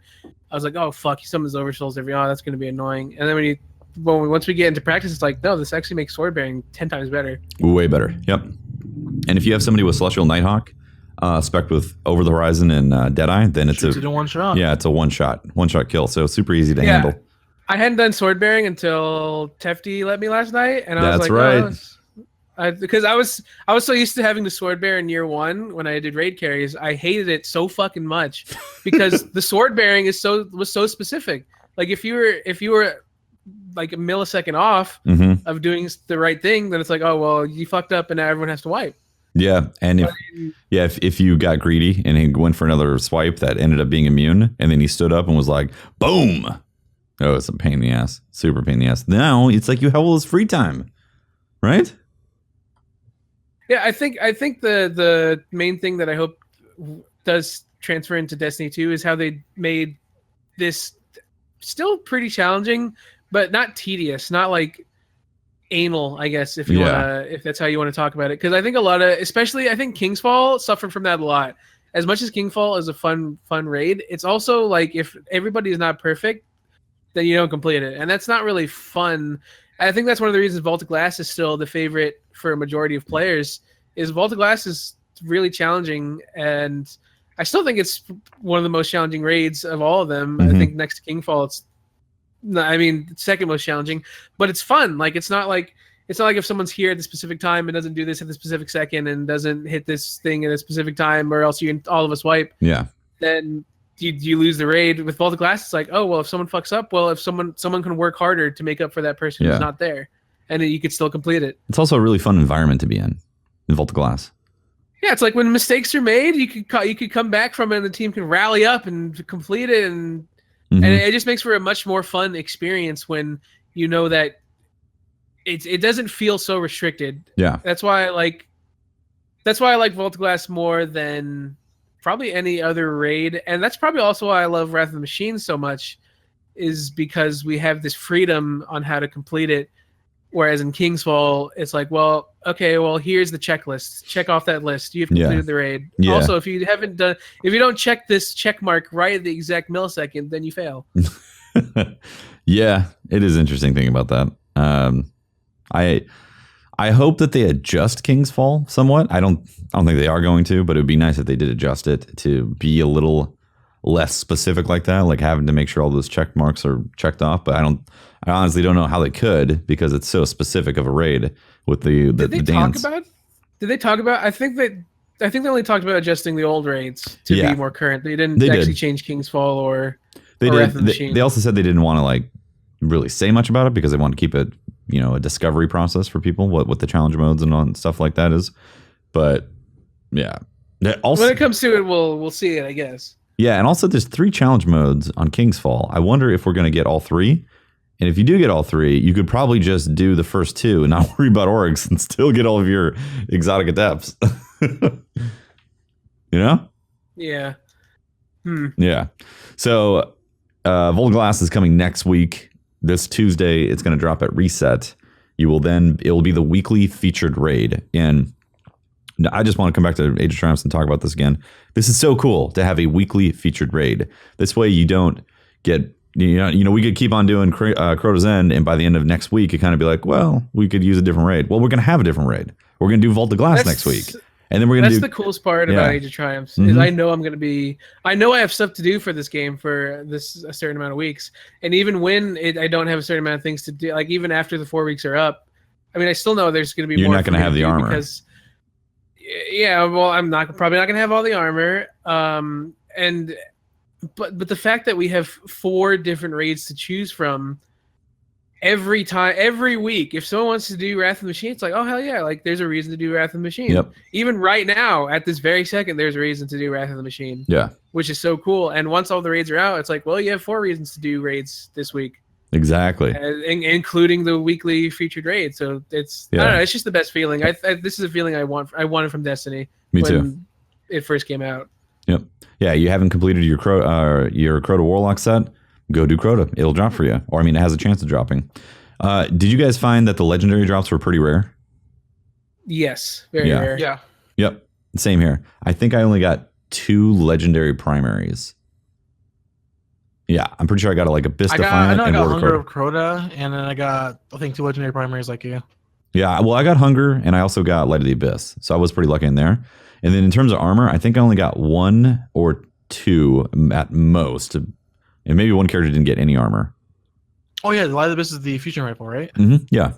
I was like, oh fuck, he summons Oversouls that's going to be annoying. And then once we get into practice, it's like, no, this actually makes sword bearing 10 times better. Way better. Yep. And if you have somebody with Celestial Nighthawk, spec with Over the Horizon and Deadeye, then it's a one shot. Yeah, it's a one shot kill. So super easy to handle. I hadn't done sword bearing until Tefty let me last night, and I was like, right. Because I was so used to having the sword bear in year 1 when I did raid carries, I hated it so fucking much because the sword bearing was so specific. Like if you were like a millisecond off of doing the right thing, then it's like, oh well, you fucked up, and now everyone has to wipe. Yeah, and if you got greedy and he went for another swipe that ended up being immune, and then he stood up and was like, boom. Oh, it's a pain in the ass. Super pain in the ass. Now it's like you have all this free time, right? Yeah, I think the main thing that I hope does transfer into Destiny 2 is how they made this still pretty challenging, but not tedious, not like anal, I guess, if that's how you want to talk about it. Because I think especially I think Kingsfall suffered from that a lot. As much as Kingsfall is a fun raid, it's also like if everybody is not perfect, then you don't complete it, and that's not really fun. I think that's one of the reasons Vault of Glass is still the favorite for a majority of players. Is Vault of Glass is really challenging, and I still think it's one of the most challenging raids of all of them. I think next to Kingfall, it's second most challenging, but it's fun. Like it's not like if someone's here at the specific time and doesn't do this at the specific second and doesn't hit this thing at a specific time, or else all of us wipe. Yeah. Then you lose the raid. With Vault of Glass, it's like, oh well, if someone fucks up, if someone can work harder to make up for that person who's not there, and then you could still complete it. It's also a really fun environment to be in Vault of Glass. Yeah, it's like when mistakes are made, you could come back from it, and the team can rally up and complete it, and it just makes for a much more fun experience when you know that it doesn't feel so restricted. Yeah, that's why I like Vault of Glass more than probably any other raid, and that's probably also why I love Wrath of the Machine so much, is because we have this freedom on how to complete it. Whereas in Kingsfall, it's like, well, okay, well, here's the checklist. Check off that list. You've completed the raid. Yeah. Also, if you don't check this check mark right at the exact millisecond, then you fail. Yeah, it is interesting thing about that. I hope that they adjust Kingsfall somewhat. I don't think they are going to, but it would be nice if they did adjust it to be a little less specific like that, like having to make sure all those check marks are checked off. But I honestly don't know how they could, because it's so specific of a raid with the dance. Did they talk about? I think they only talked about adjusting the old raids to be more current. They didn't change King's Fall or Wrath of the Machine. They also said they didn't want to like really say much about it because they want to keep it, a discovery process for people, what the challenge modes and stuff like that is. But yeah, also, when it comes to it, we'll see it, I guess. Yeah, and also there's 3 challenge modes on King's Fall. I wonder if we're going to get all 3. And if you do get all 3, you could probably just do the first 2 and not worry about orcs and still get all of your exotic adepts. Yeah. Yeah. So Volglass is coming next week. This Tuesday, it's going to drop at reset. It will be the weekly featured raid. And I just want to come back to Age of Triumphs and talk about this again. This is so cool to have a weekly featured raid. This way you don't get, we could keep on doing Crota's End, and by the end of next week, it kind of be like, well, we could use a different raid. Well, we're going to have a different raid. We're going to do Vault of Glass next week. And then we're going to do... That's the coolest part about Age of Triumphs, is I know I have stuff to do for this game for a certain amount of weeks. And even when I don't have a certain amount of things to do, like even after the 4 weeks are up, I mean, I still know there's going to be more. You're not going to have the armor. Because, well, I'm probably not going to have all the armor. But the fact that we have 4 different raids to choose from every week, if someone wants to do Wrath of the Machine, it's like, oh hell yeah, like there's a reason to do Wrath of the Machine. Yep. Even right now, at this very second, there's a reason to do Wrath of the Machine. Yeah. Which is so cool. And once all the raids are out, it's like, well, you have 4 reasons to do raids this week. Exactly. Including the weekly featured raid. So it's I don't know, it's just the best feeling. This is a feeling I wanted from Destiny. Me too. It first came out. Yep. Yeah, you haven't completed your Crota Warlock set, go do Crota. It'll drop for you. Or, I mean, it has a chance of dropping. Did you guys find that the legendary drops were pretty rare? Yes, very rare. Yeah. Yep. Same here. I think I only got 2 legendary primaries. Yeah, I'm pretty sure I got like Abyss Defiant and Ward Hunger of Crota, and then I got, I think, 2 legendary primaries like you. Yeah, well, I got Hunger, and I also got Light of the Abyss, so I was pretty lucky in there. And then in terms of armor, I think I only got 1 or 2 at most, and maybe 1 character didn't get any armor. Oh yeah, the Light of the Abyss is the fusion rifle, right? Mm-hmm. Yeah.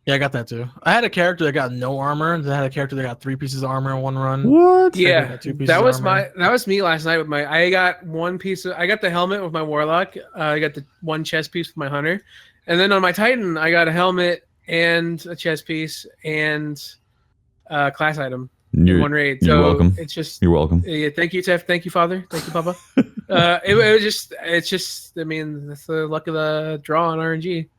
Yeah, I got that too. I had a character that got no armor, and then I had a character that got 3 pieces of armor in one run. What? Yeah, that was me last night with my. I got 1 piece of. I got the helmet with my Warlock. I got the 1 chest piece with my Hunter, and then on my Titan, I got a helmet and a chest piece and class item. In 1 raid. You're welcome. It's just. You're welcome. Yeah, thank you, Tef. Thank you, Father. Thank you, Papa. It's just. I mean, that's the luck of the draw on RNG.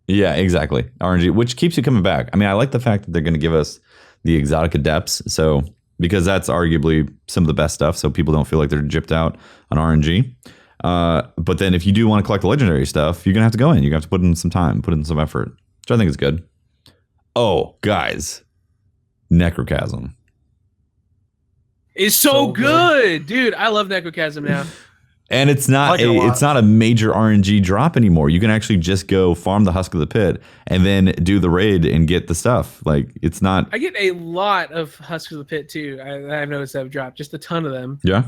Yeah, exactly. RNG, which keeps you coming back. I mean, I like the fact that they're going to give us the exotic adepts, so because that's arguably some of the best stuff, so people don't feel like they're gypped out on RNG. But then if you do want to collect the legendary stuff, you're going to have to go in. You're going to have to put in some time, put in some effort, which I think is good. Oh, guys. Necrochasm. It's so good. Dude, I love Necrochasm now. And it's not a major RNG drop anymore. You can actually just go farm the Husk of the Pit and then do the raid and get the stuff. Like, it's not. I get a lot of Husk of the Pit too. I've noticed that have dropped, just a ton of them. Yeah.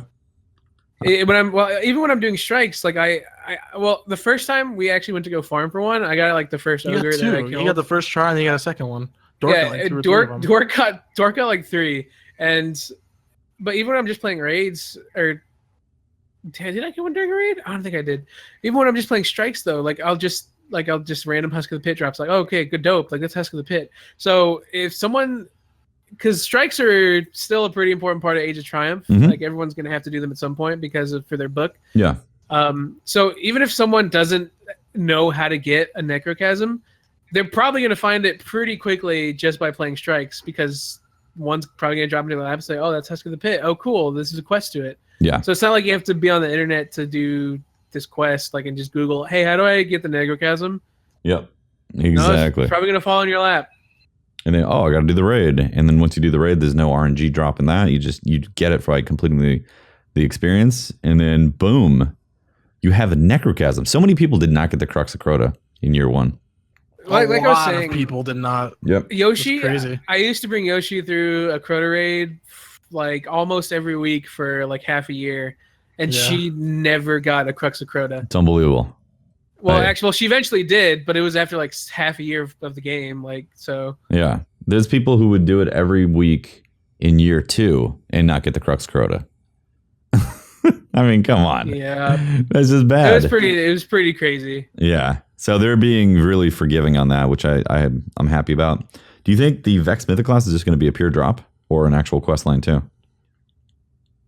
Even when I'm doing strikes, like the first time we actually went to go farm for one, I got like the first ogre that I killed. You got the first try and then you got a second one. Dork got like 3, but even when I'm just playing raids or. Did I get one during a raid? I don't think I did. Even when I'm just playing strikes, though, I'll just random Husk of the Pit drops. Like, oh, okay, good dope. Like, that's Husk of the Pit. So if someone, because strikes are still a pretty important part of Age of Triumph. Mm-hmm. Like, everyone's gonna have to do them at some point for their book. Yeah. So even if someone doesn't know how to get a Necrochasm, they're probably gonna find it pretty quickly just by playing strikes, because one's probably gonna drop into the lab and say, oh, that's Husk of the Pit. Oh, cool. This is a quest to it. Yeah. So it's not like you have to be on the internet to do this quest, and just Google, hey, how do I get the Necrochasm? Yep. Exactly. No, it's probably going to fall in your lap. And then, I got to do the raid. And then once you do the raid, there's no RNG drop in that. You get it for completing the experience. And then, boom, you have a Necrochasm. So many people did not get the Crux of Crota in year 1. Like I was saying, people did not. Yep. Yoshi, crazy. I used to bring Yoshi through a Crota raid almost every week for half a year, and she never got a Crux of Crota. It's unbelievable. Well, actually, she eventually did, but it was after like half a year of the game. Like, so. Yeah. There's people who would do it every week in year 2 and not get the Crux Crota. I mean, come on. Yeah. That's just bad. It was pretty crazy. Yeah. So they're being really forgiving on that, which I'm happy about. Do you think the Vex Mythoclast is just going to be a pure drop or an actual quest line too?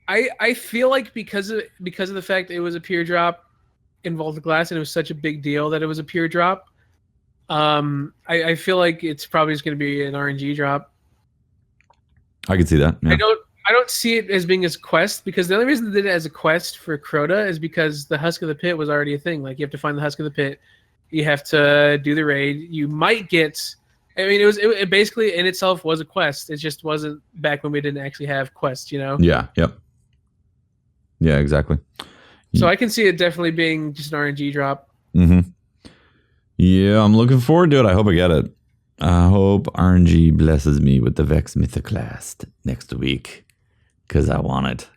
I feel like because of the fact it was a pure drop involved the glass and it was such a big deal that it was a pure drop. I feel like it's probably just going to be an RNG drop. I can see that. Yeah. I don't see it as being a quest because the only reason they did it as a quest for Crota is because the Husk of the Pit was already a thing. Like you have to find the Husk of the Pit, you have to do the raid. You might get. I mean, it basically in itself was a quest. It just wasn't back when we didn't actually have quests. You know. Yeah. Yep. Yeah. Exactly. So I can see it definitely being just an RNG drop. Mm-hmm. Yeah, I'm looking forward to it. I hope I get it. I hope RNG blesses me with the Vex Mythoclast next week because I want it.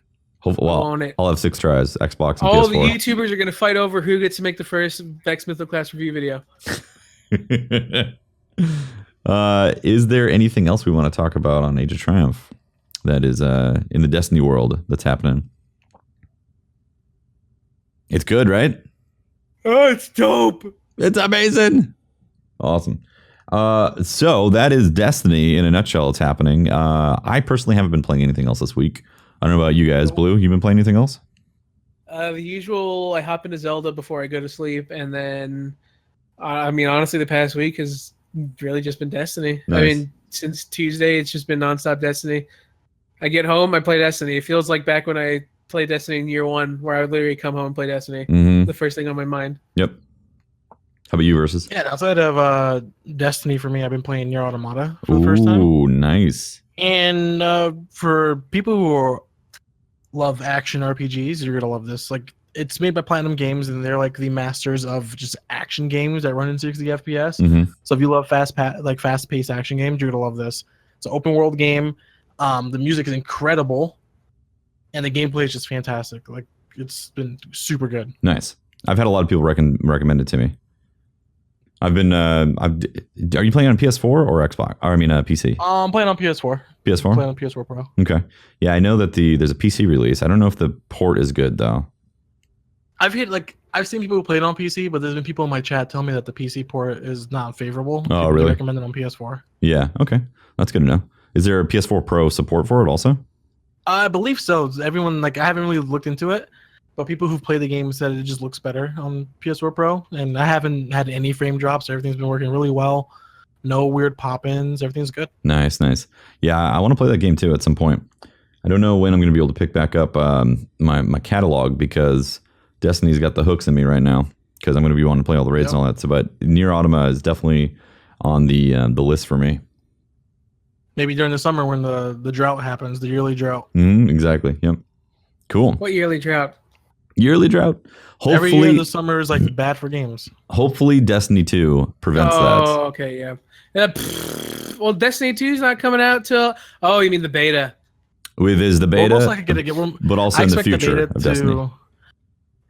I'll have 6 tries, Xbox and All PS4. the YouTubers are going to fight over who gets to make the first Vex Mythoclast review video. Is there anything else we want to talk about on Age of Triumph that is in the Destiny world that's happening? It's good, right? Oh, it's dope. It's amazing. Awesome. So that is Destiny in a nutshell. It's happening. I personally haven't been playing anything else this week. I don't know about you guys. Blue, you been playing anything else? The usual, I hop into Zelda before I go to sleep. And then, I mean, honestly, the past week has really just been Destiny. Nice. I mean, since Tuesday, it's just been nonstop Destiny. I get home, I play Destiny. It feels like back when I played Destiny in year 1, where I would literally come home and play Destiny. Mm-hmm. The first thing on my mind. Yep. How about you, Versus? Yeah, outside of Destiny for me, I've been playing Nier Automata for the first time. Ooh, nice. And for people who love action RPGs, you're gonna love this. Like, it's made by Platinum Games, and they're like the masters of just action games that run in 60 FPS. Mm-hmm. So if you love fast-paced action games, you're gonna love this. It's an open world game. The music is incredible, and the gameplay is just fantastic. Like, it's been super good. Nice. I've had a lot of people recommend it to me. I've been. Are you playing on PS4 or Xbox? Or, I mean, PC. I'm playing on PS4. PS4. I'm playing on PS4 Pro. Okay. Yeah, I know that there's a PC release. I don't know if the port is good though. I've seen people who played on PC, but there's been people in my chat tell me that the PC port is not favorable. Oh, really? Recommend it on PS4. Yeah. Okay. That's good to know. Is there a PS4 Pro support for it also? I believe so. Everyone, I haven't really looked into it, but people who've played the game said it just looks better on PS4 Pro, and I haven't had any frame drops. Everything's been working really well. No weird pop-ins. Everything's good. Nice. Yeah, I want to play that game too at some point. I don't know when I'm going to be able to pick back up my catalog because Destiny's got the hooks in me right now because I'm going to be wanting to play all the raids and all that. So, but Nier Automata is definitely on the list for me. Maybe during the summer when the drought happens, the yearly drought. Exactly. Yep. Cool. What yearly drought? Yearly drought. Hopefully, every year the summer is bad for games. Hopefully, Destiny 2 prevents that. Oh, okay, yeah. Well, Destiny 2 is not coming out till. Oh, you mean the beta? Is the beta? Well, most likely gonna get one, but also in the future of Destiny.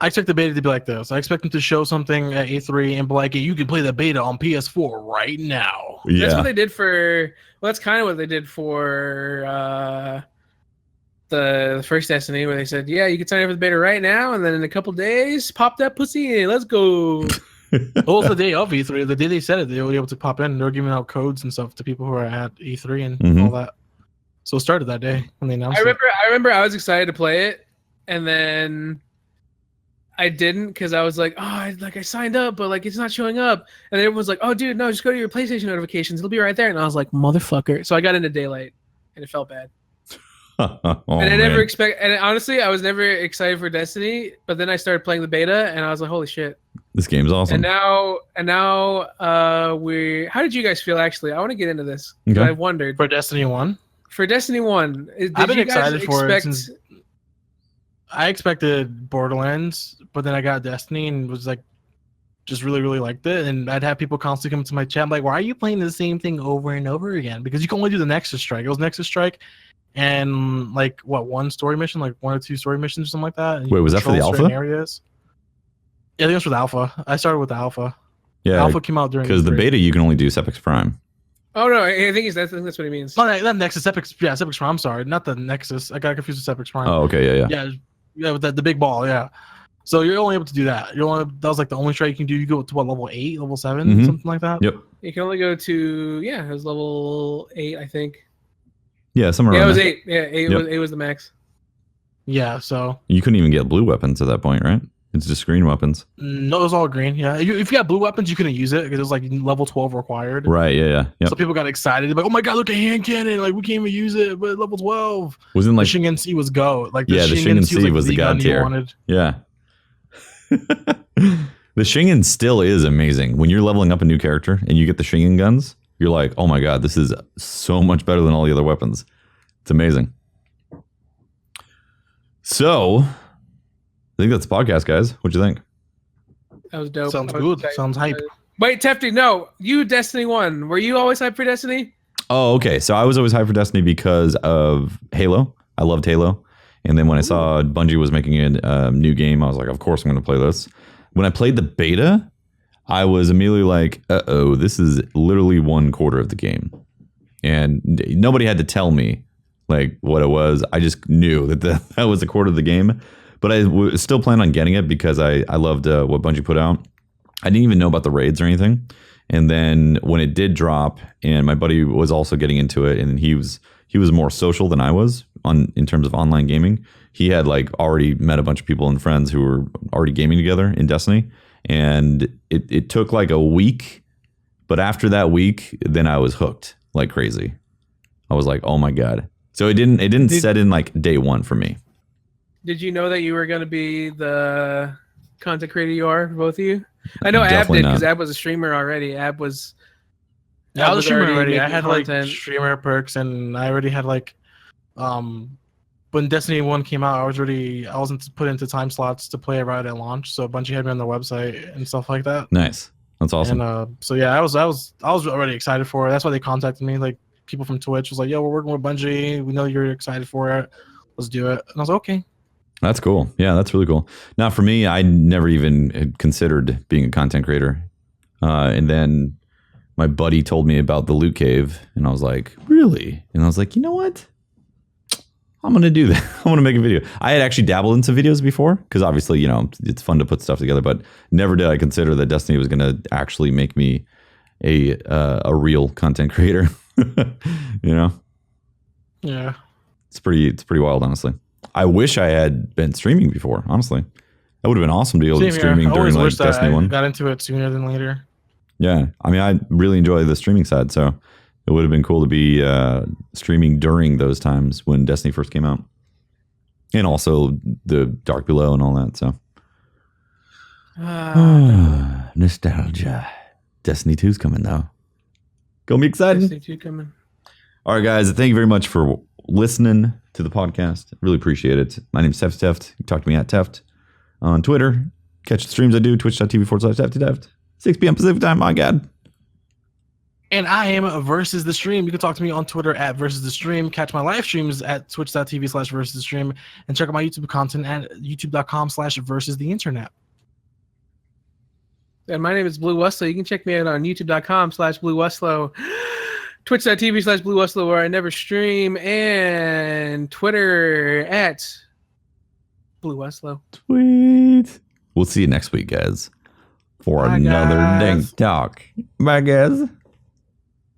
I expect the beta to be like this. I expect them to show something at E3 and be like, hey, you can play the beta on PS4 right now. Yeah. That's what they did for. Well, that's kind of what they did for the first Destiny, where they said, yeah, you can sign up for the beta right now, and then in a couple days, pop that pussy in. Let's go. What was the day of E3? The day they said it, they were able to pop in. They were giving out codes and stuff to people who are at E3 and all that. So it started that day when they announced it. I remember I was excited to play it, and then I didn't because I was like, oh, I signed up, but it's not showing up. And then everyone's like, oh, dude, no, just go to your PlayStation notifications. It'll be right there. And I was like, motherfucker. So I got into daylight, and it felt bad. And I never and honestly, I was never excited for Destiny, but then I started playing the beta, and I was like, holy shit. This game's awesome. And now how did you guys feel, actually? I want to get into this. Okay. I wondered. For Destiny 1? For Destiny 1. I've been excited for it since I expected Borderlands, but then I got Destiny and was just really, really liked it. And I'd have people constantly come to my chat like, why are you playing the same thing over and over again? Because you can only do the Nexus Strike. It was Nexus Strike, and like one story mission, like 1 or 2 story missions or something like that. Wait, was that for the alpha? Areas. Yeah, I think it was for the alpha. I started with the alpha. Yeah, the alpha came out during because the beta you can only do Sepix Prime. Oh no, I think that's what he means. Oh, that Nexus Sepix, Sepix Prime. I'm sorry, not the Nexus. I got confused with Sepix Prime. Oh, okay, yeah, with the big ball, yeah. So you're only able to do that. That was like the only trait you can do. You go to level 8, level 7, something like that. Yep. You can only go to it was level 8, I think. Yeah, somewhere. Yeah, it was 8. Yeah, 8 was the max. Yeah, so you couldn't even get blue weapons at that point, right? It's just green weapons. No, it was all green. Yeah, if you got blue weapons, you couldn't use it because it was like level 12 required. Right. Yeah. Yep. So people got excited, like, "Oh my god, look at hand cannon! Like we can't even use it, but level 12." Wasn't like the Shingen C was go. Like the Shingen C was the god tier. Yeah. The Shingen still is amazing. When you're leveling up a new character and you get the Shingen guns, you're like, "Oh my god, this is so much better than all the other weapons." It's amazing. So. I think that's the podcast, guys. What'd you think? That was dope. Sounds good. Sounds hype. Wait, Tefty, no. You Destiny 1. Were you always hyped for Destiny? Oh, okay. So I was always hyped for Destiny because of Halo. I loved Halo. And then when I saw Bungie was making a new game, I was like, of course I'm going to play this. When I played the beta, I was immediately like, uh-oh, this is literally 1/4 of the game. And nobody had to tell me like what it was. I just knew that that was 1/4 of the game. But I still plan on getting it because I loved what Bungie put out. I didn't even know about the raids or anything. And then when it did drop, and my buddy was also getting into it, and he was more social than I was in terms of online gaming. He had like already met a bunch of people and friends who were already gaming together in Destiny. And it took like a week. But after that week, then I was hooked like crazy. I was like, oh my God. So it didn't set in like day one for me. Did you know that you were going to be the content creator you are, both of you? I know Ab did because Ab was a streamer already. I was a streamer already. I had content. Like streamer perks, and I already had like, when Destiny 1 came out, I wasn't put into time slots to play it right at launch. So Bungie had me on the website and stuff like that. Nice, that's awesome. And so yeah, I was already excited for it. That's why they contacted me. Like people from Twitch was like, "Yo, we're working with Bungie. We know you're excited for it. Let's do it." And I was like, okay. That's cool. Yeah, that's really cool. Now, for me, I never even had considered being a content creator. And then my buddy told me about the loot cave, and I was like, really? And I was like, you know what? I'm going to do that. I'm going to make a video. I had actually dabbled in some videos before, because obviously, you know, it's fun to put stuff together, but never did I consider that Destiny was going to actually make me a real content creator. You know? Yeah. It's pretty wild, honestly. I wish I had been streaming before, honestly. That would have been awesome to be able to be streaming during like Destiny 1. Got into it sooner than later. Yeah. I mean, I really enjoy the streaming side, so it would have been cool to be streaming during those times when Destiny first came out. And also the Dark Below and all that, so. Nostalgia. Destiny 2's coming, though. Gonna be exciting. Destiny 2 coming. All right, guys. Thank you very much for listening to the podcast. Really appreciate it. My name is Teft. You can talk to me at Teft on Twitter. Catch the streams I do, twitch.tv/TeftyTeft. 6 p.m. Pacific time. My God. And I am VersusTheStream. You can talk to me on Twitter at VersusTheStream. Catch my live streams at twitch.tv/VersusTheStream. And check out my YouTube content at youtube.com/VersusTheInternet. And my name is BlueWestlo. You can check me out on youtube.com/BlueWestlo. Twitch.tv/BlueWestlo, where I never stream, and Twitter at BlueWestlo. Sweet. We'll see you next week, guys, for another Dank Talk. Bye, guys.